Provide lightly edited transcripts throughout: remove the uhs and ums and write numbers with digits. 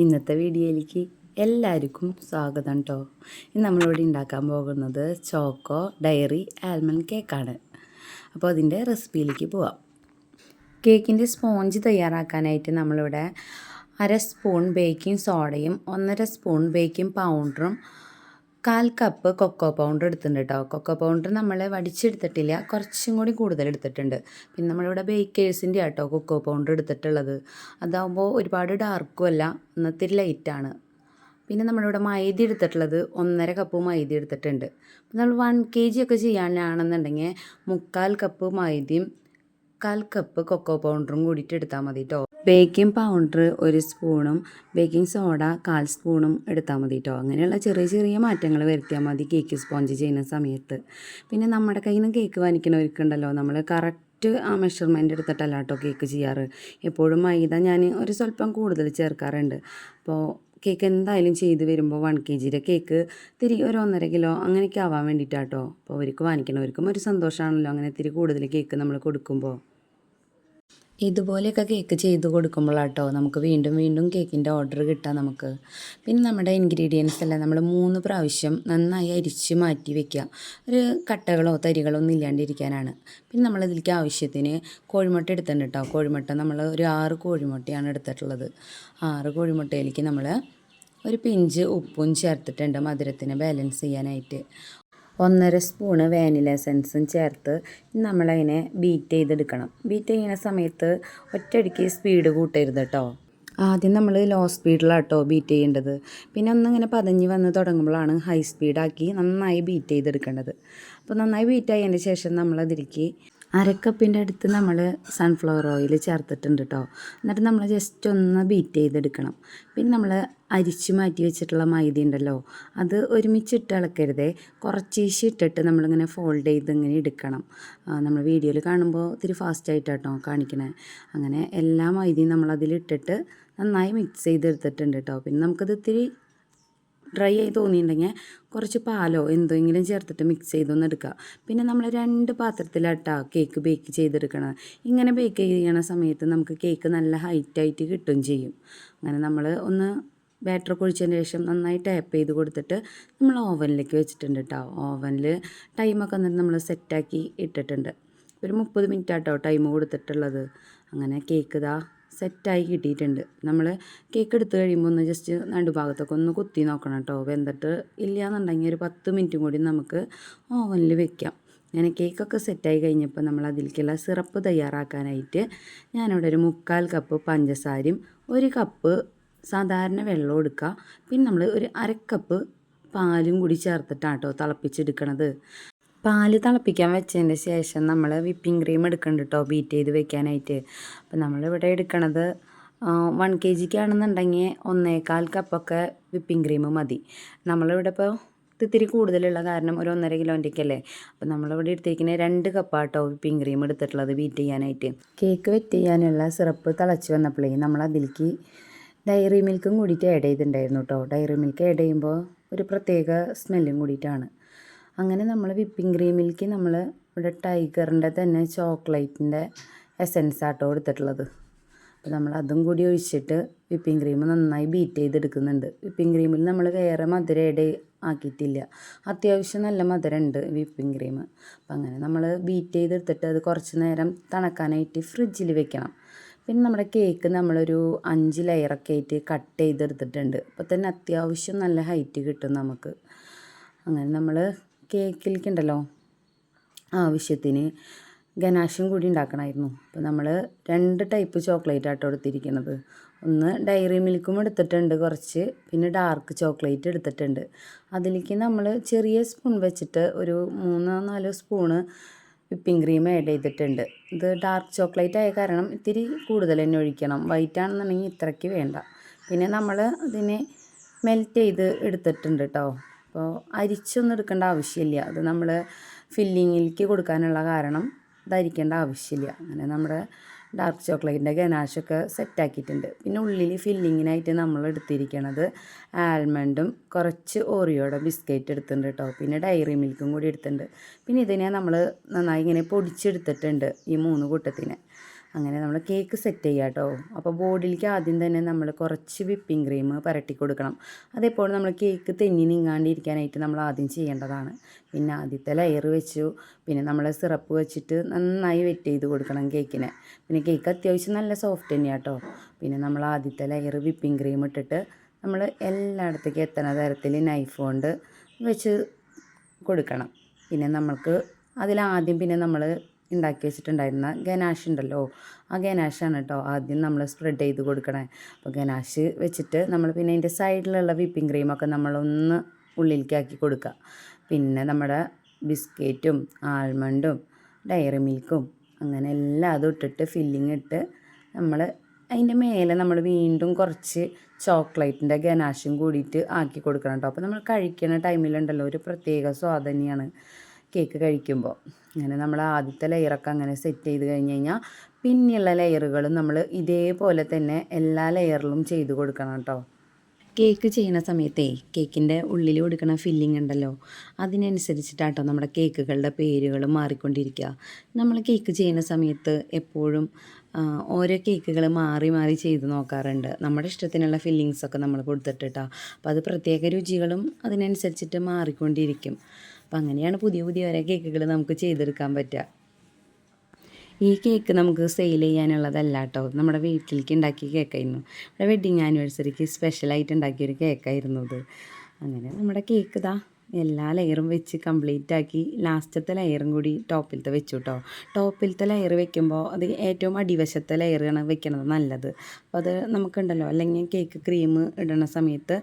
ഇന്നത്തെ വീഡിയോയിലേക്ക് എല്ലാവർക്കും സ്വാഗതം കേട്ടോ. ഇന്ന് നമ്മളിവിടെ ഉണ്ടാക്കാൻ പോകുന്നത് ചോക്കോ ഡയറി ആൽമണ്ട് കേക്കാണ്. അപ്പോൾ അതിൻ്റെ റെസിപ്പിയിലേക്ക് പോവാം. കേക്കിൻ്റെ സ്പോഞ്ച് തയ്യാറാക്കാനായിട്ട് നമ്മളിവിടെ 1/2 സ്പൂൺ ബേക്കിംഗ് സോഡയും 1/2 സ്പൂൺ ബേക്കിംഗ് പൗഡറും 1/4 കപ്പ് കൊക്കോ പൗഡർ എടുത്തിട്ടുണ്ട് കേട്ടോ. കൊക്കോ പൗഡർ നമ്മൾ വടിച്ചെടുത്തിട്ടില്ല, കുറച്ചും കൂടി കൂടുതൽ എടുത്തിട്ടുണ്ട്. പിന്നെ നമ്മളിവിടെ ബേക്കേഴ്സിൻ്റെ കേട്ടോ കൊക്കോ പൗഡർ എടുത്തിട്ടുള്ളത്. അതാകുമ്പോൾ ഒരുപാട് ഡാർക്കും അല്ല, ഒന്നത്തിരി ലൈറ്റാണ്. പിന്നെ നമ്മളിവിടെ മൈദ എടുത്തിട്ടുള്ളത് 1/2 കപ്പ് മൈദ എടുത്തിട്ടുണ്ട്. നമ്മൾ 1 kg ഒക്കെ ചെയ്യാനാണെന്നുണ്ടെങ്കിൽ 3/4 കപ്പ് മൈദയും 1/4 കപ്പ് കൊക്കോ പൗഡറും കൂടിയിട്ട് എടുത്താൽ മതി കേട്ടോ. ബേക്കിംഗ് പൗഡർ 1 സ്പൂണും ബേക്കിംഗ് സോഡ 1/4 സ്പൂണും എടുത്താൽ മതി കേട്ടോ. അങ്ങനെയുള്ള ചെറിയ ചെറിയ മാറ്റങ്ങൾ വരുത്തിയാൽ മതി കേക്ക് സ്പോഞ്ച് ചെയ്യുന്ന സമയത്ത്. പിന്നെ നമ്മുടെ കയ്യിൽ നിന്ന് കേക്ക് വാങ്ങിക്കണവർക്കുണ്ടല്ലോ, നമ്മൾ കറക്റ്റ് ആ മെഷർമെൻറ്റ് എടുത്തിട്ടല്ല കേട്ടോ കേക്ക് ചെയ്യാറ്. എപ്പോഴും മൈദ ഞാൻ ഒരു സ്വല്പം കൂടുതൽ ചേർക്കാറുണ്ട്. അപ്പോൾ കേക്ക് എന്തായാലും ചെയ്ത് വരുമ്പോൾ 1 kg കേക്ക് ഒരു 1.5 കിലോ അങ്ങനെയൊക്കെ ആവാൻ വേണ്ടിയിട്ടാട്ടോ. അപ്പോൾ അവർക്ക് വാങ്ങിക്കണവർക്കും ഒരു സന്തോഷമാണല്ലോ അങ്ങനെ ഇത്തിരി കൂടുതൽ കേക്ക് നമ്മൾ കൊടുക്കുമ്പോൾ. ഇതുപോലെയൊക്കെ കേക്ക് ചെയ്ത് കൊടുക്കുമ്പോഴാട്ടോ നമുക്ക് വീണ്ടും വീണ്ടും കേക്കിൻ്റെ ഓർഡർ കിട്ടാം നമുക്ക്. പിന്നെ നമ്മുടെ ഇൻഗ്രീഡിയൻസ് എല്ലാം നമ്മൾ 3 പ്രാവശ്യം നന്നായി അരിച്ച് മാറ്റി വയ്ക്കുക. ഒരു കട്ടകളോ തരികളോ ഒന്നും ഇല്ലാണ്ടിരിക്കാനാണ്. പിന്നെ നമ്മളിതിലേക്ക് ആവശ്യത്തിന് കോഴിമുട്ട എടുത്തിട്ടുണ്ട് കേട്ടോ. കോഴിമുട്ട നമ്മൾ ഒരു 6 കോഴിമുട്ടയാണ് എടുത്തിട്ടുള്ളത്. 6 കോഴിമുട്ടയിലേക്ക് നമ്മൾ ഒരു പിഞ്ച് ഉപ്പും ചേർത്തിട്ടുണ്ട് മധുരത്തിന് ബാലൻസ് ചെയ്യാനായിട്ട്. 1/2 സ്പൂണ് വാനില എസൻസും ചേർത്ത് നമ്മളതിനെ ബീറ്റ് ചെയ്തെടുക്കണം. ബീറ്റ് ചെയ്യുന്ന സമയത്ത് ഒറ്റയടിക്ക് സ്പീഡ് കൂട്ടരുത് കേട്ടോ. ആദ്യം നമ്മൾ ലോ സ്പീഡിലാട്ടോ ബീറ്റ് ചെയ്യേണ്ടത്. പിന്നെ ഒന്നിങ്ങനെ പതഞ്ഞ് വന്ന് തുടങ്ങുമ്പോഴാണ് ഹൈ സ്പീഡാക്കി നന്നായി ബീറ്റ് ചെയ്തെടുക്കേണ്ടത്. അപ്പോൾ നന്നായി ബീറ്റ് ആയതിൻ്റെ ശേഷം നമ്മളതിലേക്ക് 1/2 കപ്പിൻ്റെ അടുത്ത് നമ്മൾ സൺഫ്ലവർ ഓയിൽ ചേർത്തിട്ടുണ്ട് കേട്ടോ. എന്നിട്ട് നമ്മൾ ജസ്റ്റ് ഒന്ന് ബീറ്റ് ചെയ്തെടുക്കണം. പിന്നെ നമ്മൾ അരിച്ച് മാറ്റി വെച്ചിട്ടുള്ള മൈദ ഉണ്ടല്ലോ, അത് ഒരുമിച്ചിട്ട് ഇളക്കരുതേ, കുറച്ചീശ് ഇട്ടിട്ട് നമ്മളിങ്ങനെ ഫോൾഡ് ചെയ്ത് ഇങ്ങനെ എടുക്കണം. നമ്മൾ വീഡിയോയിൽ കാണുമ്പോൾ ഇത്തിരി ഫാസ്റ്റായിട്ടാട്ടോ കാണിക്കണേ. അങ്ങനെ എല്ലാ മൈദയും നമ്മളതിലിട്ടിട്ട് നന്നായി മിക്സ് ചെയ്തെടുത്തിട്ടുണ്ട് കേട്ടോ. പിന്നെ നമുക്കത് ഇത്തിരി ഡ്രൈ ആയി തോന്നിയിട്ടുണ്ടെങ്കിൽ കുറച്ച് പാലോ എന്തെങ്കിലും ചേർത്തിട്ട് മിക്സ് ചെയ്തൊന്ന് എടുക്കുക. പിന്നെ നമ്മൾ 2 പാത്രത്തിലാട്ടാ കേക്ക് ബേക്ക് ചെയ്തെടുക്കണം. ഇങ്ങനെ ബേക്ക് ചെയ്യണ സമയത്ത് നമുക്ക് കേക്ക് നല്ല ഹൈറ്റായിട്ട് കിട്ടുകയും ചെയ്യും. അങ്ങനെ നമ്മൾ ഒന്ന് ബാറ്റർ ഒഴിച്ചതിന് ശേഷം നന്നായി ടാപ്പ് ചെയ്ത് കൊടുത്തിട്ട് നമ്മൾ ഓവനിലേക്ക് വെച്ചിട്ടുണ്ട് കേട്ടോ. ഓവനിൽ ടൈമൊക്കെ എന്നിട്ട് നമ്മൾ സെറ്റാക്കി ഇട്ടിട്ടുണ്ട്. ഒരു 30 മിനിറ്റ് ആട്ടോ ടൈം കൊടുത്തിട്ടുള്ളത്. അങ്ങനെ കേക്ക് ഇതാ സെറ്റായി കിട്ടിയിട്ടുണ്ട്. നമ്മൾ കേക്ക് എടുത്ത് കഴിയുമ്പോൾ ഒന്ന് ജസ്റ്റ് നടുഭാഗത്തൊക്കെ ഒന്ന് കുത്തി നോക്കണം കേട്ടോ. വെന്തിട്ട് ഇല്ല എന്നുണ്ടെങ്കിൽ ഒരു 10 മിനിറ്റും കൂടി നമുക്ക് ഓവനിൽ വെക്കാം. അങ്ങനെ കേക്കൊക്കെ സെറ്റായി കഴിഞ്ഞപ്പോൾ നമ്മൾ അതിലേക്കുള്ള സിറപ്പ് തയ്യാറാക്കാനായിട്ട് ഞാനിവിടെ ഒരു 3/4 കപ്പ് പഞ്ചസാരയും 1 കപ്പ് സാധാരണ വെള്ളം എടുക്കുക. പിന്നെ നമ്മൾ ഒരു 1/2 കപ്പ് പാലും കൂടി ചേർത്തിട്ടാട്ടോ തിളപ്പിച്ചെടുക്കണത്. പാല് തിളപ്പിക്കാൻ വെച്ചതിൻ്റെ ശേഷം നമ്മൾ വിപ്പിംഗ് ക്രീം എടുക്കുന്നുണ്ട് കേട്ടോ ബീറ്റ് ചെയ്ത് വെക്കാനായിട്ട്. അപ്പോൾ നമ്മളിവിടെ എടുക്കണത് 1 kg ആണെന്നുണ്ടെങ്കിൽ 1/4 കപ്പൊക്കെ വിപ്പിംഗ് ക്രീം മതി. നമ്മളിവിടെ ഇപ്പോൾ ഇത്തിരി കൂടുതലുള്ള കാരണം ഒരു 1.5 കിലോൻ്റെയൊക്കെ അല്ലേ. അപ്പോൾ നമ്മളിവിടെ എടുത്തേക്കുന്നത് 2 കപ്പാട്ടോ വിപ്പിംഗ് ക്രീം എടുത്തിട്ടുള്ളത് ബീറ്റ് ചെയ്യാനായിട്ട്. കേക്ക് വെറ്റ് ചെയ്യാനുള്ള സിറപ്പ് തിളച്ച് വന്നപ്പോഴേ നമ്മൾ അതിലേക്ക് ഡയറി മിൽക്കും കൂടിയിട്ട് ആഡ് ചെയ്തിട്ടുണ്ടായിരുന്നു കേട്ടോ. ഡയറി മിൽക്ക് ആഡ് ചെയ്യുമ്പോൾ ഒരു പ്രത്യേക സ്മെല്ലും കൂടിയിട്ടാണ്. അങ്ങനെ നമ്മൾ വിപ്പിംഗ് ക്രീമിലേക്ക് നമ്മൾ ഇവിടെ ടൈഗറിൻ്റെ തന്നെ ചോക്ലേറ്റിൻ്റെ എസൻസ് ആട്ടോ എടുത്തിട്ടുള്ളത്. അപ്പോൾ നമ്മൾ അതും കൂടി ഒഴിച്ചിട്ട് വിപ്പിംഗ് ക്രീം നന്നായി ബീറ്റ് ചെയ്തെടുക്കുന്നുണ്ട്. വിപ്പിംഗ് ക്രീമിൽ നമ്മൾ വേറെ മധുരം ആഡ് ആക്കിയിട്ടില്ല. അത്യാവശ്യം നല്ല മധുരം ഉണ്ട് വിപ്പിംഗ് ക്രീം. അപ്പോൾ അങ്ങനെ നമ്മൾ ബീറ്റ് ചെയ്തെടുത്തിട്ട് അത് കുറച്ച് നേരം തണുക്കാനായിട്ട് ഫ്രിഡ്ജിൽ വെക്കണം. പിന്നെ നമ്മുടെ കേക്ക് നമ്മളൊരു 5 ലെയറൊക്കെ ആയിട്ട് കട്ട് ചെയ്തെടുത്തിട്ടുണ്ട്. അപ്പോൾ തന്നെ അത്യാവശ്യം നല്ല ഹൈറ്റ് കിട്ടും നമുക്ക്. അങ്ങനെ നമ്മൾ കേക്കിലേക്കുണ്ടല്ലോ ആവശ്യത്തിന് ഗനാഷും കൂടി ഉണ്ടാക്കണമായിരുന്നു. അപ്പോൾ നമ്മൾ 2 ടൈപ്പ് ചോക്ലേറ്റ് ആട്ടോ എടുത്തിരിക്കുന്നത്. ഒന്ന് ഡയറി മിൽക്കും എടുത്തിട്ടുണ്ട് കുറച്ച്, പിന്നെ ഡാർക്ക് ചോക്ലേറ്റ് എടുത്തിട്ടുണ്ട്. അതിലേക്ക് നമ്മൾ ചെറിയ സ്പൂൺ വെച്ചിട്ട് ഒരു 3-4 സ്പൂണ് വിപ്പിംഗ് ക്രീം ആഡ് ചെയ്തിട്ടുണ്ട്. ഇത് ഡാർക്ക് ചോക്ലേറ്റ് ആയ കാരണം ഇത്തിരി കൂടുതൽ തന്നെ ഒഴിക്കണം. വൈറ്റ് ആണെന്നുണ്ടെങ്കിൽ ഇത്രയ്ക്ക് വേണ്ട. പിന്നെ നമ്മൾ അതിനെ മെൽറ്റ് ചെയ്ത് എടുത്തിട്ടുണ്ട് കേട്ടോ. അപ്പോൾ അരിച്ചൊന്നും എടുക്കേണ്ട ആവശ്യമില്ല. അത് നമ്മൾ ഫില്ലിങ്ങിലേക്ക് കൊടുക്കാനുള്ള കാരണം ഇത് അരിക്കേണ്ട ആവശ്യമില്ല. അങ്ങനെ നമ്മുടെ ഡാർക്ക് ചോക്ലേറ്റിൻ്റെ ഗനാഷൊക്കെ സെറ്റാക്കിയിട്ടുണ്ട്. പിന്നെ ഉള്ളിൽ ഫില്ലിങ്ങിനായിട്ട് നമ്മൾ എടുത്തിരിക്കണത് ആൽമണ്ടും കുറച്ച് ഓറിയോയുടെ ബിസ്ക്കറ്റ് എടുത്തിട്ടുണ്ട് കേട്ടോ. പിന്നെ ഡയറി മിൽക്കും കൂടി എടുത്തിട്ടുണ്ട്. പിന്നെ ഇതിനെ നമ്മൾ നന്നായി ഇങ്ങനെ പൊടിച്ചെടുത്തിട്ടുണ്ട് ഈ 3 കൂട്ടത്തിനെ. അങ്ങനെ നമ്മൾ കേക്ക് സെറ്റ് ചെയ്യുക കേട്ടോ. അപ്പോൾ ബോർഡിലേക്ക് ആദ്യം തന്നെ നമ്മൾ കുറച്ച് വിപ്പിംഗ് ക്രീം പുരട്ടി കൊടുക്കണം. അതേപോലെ നമ്മൾ കേക്ക് തെന്നി നീങ്ങാണ്ടിരിക്കാനായിട്ട് നമ്മൾ ആദ്യം ചെയ്യേണ്ടതാണ്. പിന്നെ ആദ്യത്തെ ലെയർ വെച്ചു, പിന്നെ നമ്മൾ സിറപ്പ് വെച്ചിട്ട് നന്നായി വെറ്റ് ചെയ്ത് കൊടുക്കണം കേക്കിനെ. പിന്നെ കേക്ക് അത്യാവശ്യം നല്ല സോഫ്റ്റ് തന്നെയാണ് കേട്ടോ. പിന്നെ നമ്മൾ ആദ്യത്തെ ലെയർ വിപ്പിംഗ് ക്രീം ഇട്ടിട്ട് നമ്മൾ എല്ലായിടത്തേക്കും എത്തുന്ന തരത്തിൽ നൈഫ് കൊണ്ട് വെച്ച് കൊടുക്കണം. പിന്നെ നമ്മൾക്ക് അതിലാദ്യം പിന്നെ നമ്മൾ ഉണ്ടാക്കി വെച്ചിട്ടുണ്ടായിരുന്ന ഗനാഷ് ഉണ്ടല്ലോ, ആ ഗനാഷാണ് കേട്ടോ ആദ്യം നമ്മൾ സ്പ്രെഡ് ചെയ്ത് കൊടുക്കണേ. അപ്പോൾ ഗനാഷ് വെച്ചിട്ട് നമ്മൾ പിന്നെ അതിൻ്റെ സൈഡിലുള്ള വിപ്പിംഗ് ക്രീമൊക്കെ നമ്മളൊന്ന് ഉള്ളിലേക്ക് ആക്കി കൊടുക്കുക. പിന്നെ നമ്മുടെ ബിസ്ക്കറ്റും ആൽമണ്ടും ഡയറി മിൽക്കും അങ്ങനെ എല്ലാം അതും ഇട്ടിട്ട് ഫില്ലിങ് ഇട്ട് നമ്മൾ അതിൻ്റെ മേലെ നമ്മൾ വീണ്ടും കുറച്ച് ചോക്ലേറ്റിൻ്റെ ഗനാഷും കൂടിയിട്ട് ആക്കി കൊടുക്കണം കേട്ടോ. അപ്പോൾ നമ്മൾ കഴിക്കുന്ന ടൈമിലുണ്ടല്ലോ ഒരു പ്രത്യേക സ്വാദ് തന്നെയാണ് കേക്ക് കഴിക്കുമ്പോൾ. അങ്ങനെ നമ്മൾ ആദ്യത്തെ ലെയറൊക്കെ അങ്ങനെ സെറ്റ് ചെയ്ത് കഴിഞ്ഞ് കഴിഞ്ഞാൽ പിന്നെയുള്ള ലെയറുകളും നമ്മൾ ഇതേപോലെ തന്നെ എല്ലാ ലെയറിലും ചെയ്ത് കൊടുക്കണം കേട്ടോ. കേക്ക് ചെയ്യുന്ന സമയത്തേ കേക്കിൻ്റെ ഉള്ളിൽ കൊടുക്കുന്ന ഫില്ലിംഗ് ഉണ്ടല്ലോ, അതിനനുസരിച്ചിട്ടാട്ടോ നമ്മുടെ കേക്കുകളുടെ പേരുകൾ മാറിക്കൊണ്ടിരിക്കുക. നമ്മൾ കേക്ക് ചെയ്യുന്ന സമയത്ത് എപ്പോഴും ഓരോ കേക്കുകൾ മാറി മാറി ചെയ്ത് നോക്കാറുണ്ട്. നമ്മുടെ ഇഷ്ടത്തിനുള്ള ഫില്ലിങ്സൊക്കെ നമ്മൾ കൊടുത്തിട്ടാ. അപ്പോൾ അത് പ്രത്യേക രുചികളും അതിനനുസരിച്ചിട്ട് മാറിക്കൊണ്ടിരിക്കും. അപ്പം അങ്ങനെയാണ് പുതിയ പുതിയ ഓരോ കേക്കുകൾ നമുക്ക് ചെയ്തെടുക്കാൻ പറ്റുക. ഈ കേക്ക് നമുക്ക് സെയിൽ ചെയ്യാനുള്ളതല്ല കേട്ടോ, നമ്മുടെ വീട്ടിലേക്ക് ഉണ്ടാക്കിയ കേക്കായിരുന്നു. നമ്മുടെ വെഡ്ഡിങ് ആനിവേഴ്സറിക്ക് സ്പെഷ്യലായിട്ട് ഉണ്ടാക്കിയൊരു കേക്കായിരുന്നു ഇത്. അങ്ങനെ നമ്മുടെ കേക്ക് ഇതാ എല്ലാ ലെയറും വെച്ച് കംപ്ലീറ്റ് ആക്കി ലാസ്റ്റത്തെ ലെയറും കൂടി ടോപ്പിലത്തെ വെച്ചു കേട്ടോ. ടോപ്പിലത്തെ ലെയർ വെക്കുമ്പോൾ അത് ഏറ്റവും അടിവശത്തെ ലെയറാണ് വെക്കണത് നല്ലത്. അപ്പോൾ അത് നമുക്കുണ്ടല്ലോ, അല്ലെങ്കിൽ കേക്ക് ക്രീം ഇടുന്ന സമയത്ത്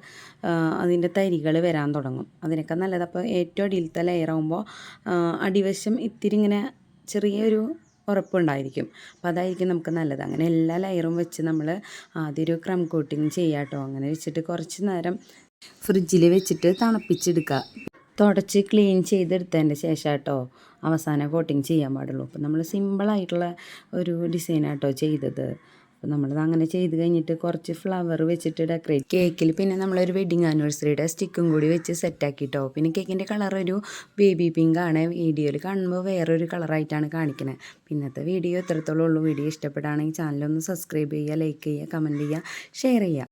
അതിൻ്റെ തരികൾ വരാൻ തുടങ്ങും. അതിനൊക്കെ നല്ലത് അപ്പോൾ ഏറ്റവും അടിയിലത്തെ ലെയറാകുമ്പോൾ അടിവശം ഇത്തിരി ഇങ്ങനെ ചെറിയൊരു ഉറപ്പുണ്ടായിരിക്കും. അപ്പോൾ അതായിരിക്കും നമുക്ക് നല്ലത്. അങ്ങനെ എല്ലാ ലെയറും വെച്ച് നമ്മൾ ആദ്യം ഒരു ക്രം കോട്ടിങ് ചെയ്യാം കേട്ടോ. അങ്ങനെ വെച്ചിട്ട് കുറച്ച് നേരം ഫ്രിഡ്ജിൽ വെച്ചിട്ട് തണുപ്പിച്ചെടുക്കുക. തുടച്ച് ക്ലീൻ ചെയ്തെടുത്തതിൻ്റെ ശേഷം കേട്ടോ അവസാനം കോട്ടിങ് ചെയ്യാൻ പാടുള്ളൂ. അപ്പോൾ നമ്മൾ സിമ്പിളായിട്ടുള്ള ഒരു ഡിസൈനാട്ടോ ചെയ്തത്. അപ്പോൾ നമ്മളത് അങ്ങനെ ചെയ്ത് കഴിഞ്ഞിട്ട് കുറച്ച് ഫ്ലവർ വെച്ചിട്ട് ഡെക്കറേറ്റ് കേക്കിൽ പിന്നെ നമ്മളൊരു വെഡ്ഡിങ് ആനിവേഴ്സറിയുടെ സ്റ്റിക്കും കൂടി വെച്ച് സെറ്റാക്കിട്ടോ. പിന്നെ കേക്കിൻ്റെ കളർ ഒരു ബേബി പിങ്ക് ആണ്. വീഡിയോയിൽ കാണുമ്പോൾ വേറൊരു കളറായിട്ടാണ് കാണിക്കുന്നത്. പിന്നത്തെ വീഡിയോ എത്രത്തോളം ഉള്ളൂ. വീഡിയോ ഇഷ്ടപ്പെടുകയാണെങ്കിൽ ചാനലൊന്ന് സബ്സ്ക്രൈബ് ചെയ്യുക, ലൈക്ക് ചെയ്യുക, കമൻറ്റ് ചെയ്യുക, ഷെയർ ചെയ്യുക.